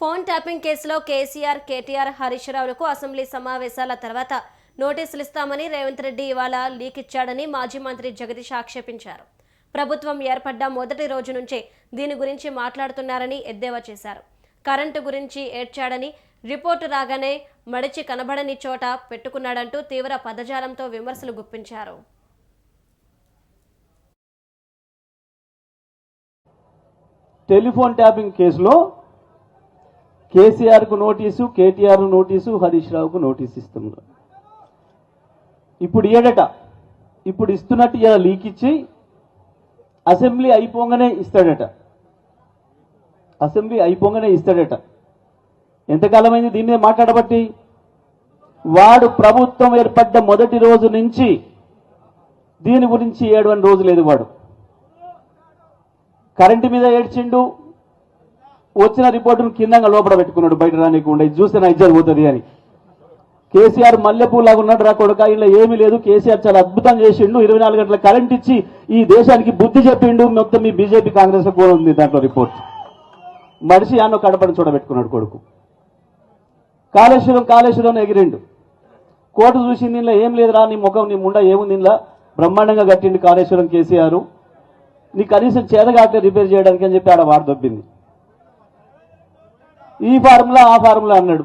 Phone tapping కేసులో KCR, KTR, Harish రావులకు assembly సమావేశాల తర్వాత నోటీసులు ఇస్తామని రేవంత్ రెడ్డి ఇవాళ లీక్ ఇచ్చాడని మాజీ మంత్రి జగదీష్ ఆక్షేపించారు. ప్రభుత్వం ఏర్పడ్డ మొదటి రోజు నుంచే దీని గురించి మాట్లాడుతున్నారని ఎద్దేవా చేశారు. కరెంటు గురించి ఏడ్చాడని, రిపోర్టు రాగానే మడిచి కనబడని చోట పెట్టుకున్నాడంటూ తీవ్ర పదజాలంతో విమర్శలు గుప్పించారు. టెలిఫోన్ ట్యాపింగ్ కేసులో కేసీఆర్కు నోటీసు, కేటీఆర్ నోటీసు, హరీష్ రావుకు నోటీసు ఇస్తున్నారు. ఇప్పుడు ఏడట, ఇప్పుడు ఇస్తున్నట్టు ఇలా లీక్ ఇచ్చి అసెంబ్లీ అయిపోగానే ఇస్తాడట. ఎంతకాలమైంది దీన్నే మాట్లాడబట్టి? వాడు ప్రభుత్వం ఏర్పడ్డ మొదటి రోజు నుంచి దీని గురించి ఏడవని రోజు లేదు. వాడు కరెంటు మీద ఏడ్చిండు, వచ్చిన రిపోర్టును కిందంగా లోపల పెట్టుకున్నాడు, బయట రానికుండా. ఇది చూస్తే నా ఇజ్జత్ పోతుంది అని. కేసీఆర్ మల్లెపూలాగా ఉన్నాడు రా కొడుక, ఇలా ఏమీ లేదు, కేసీఆర్ చాలా అద్భుతం చేసిండు, 24 గంటల కరెంట్ ఇచ్చి ఈ దేశానికి బుద్ధి చెప్పిండు, మొత్తం మీ బీజేపీ కాంగ్రెస్ కూడా ఉంది దాంట్లో రిపోర్ట్. మడిసి అన్న కడపని చూడబెట్టుకున్నాడు కొడుకు. కాళేశ్వరం ఎగిరిండు. కోర్టు చూసింది, ఇంట్లో ఏం లేదురా, నీ ముఖం నీ ముండ ఏముంది, ఇంట్లో బ్రహ్మాండంగా కట్టిండు కాళేశ్వరం కేసీఆర్, నీ కనీసం చేతగాట్లే రిపేర్ చేయడానికి అని చెప్పి ఆడ వాడు దొబ్బింది. ఈ ఫార్ములా ఆ ఫార్ములా అన్నాడు.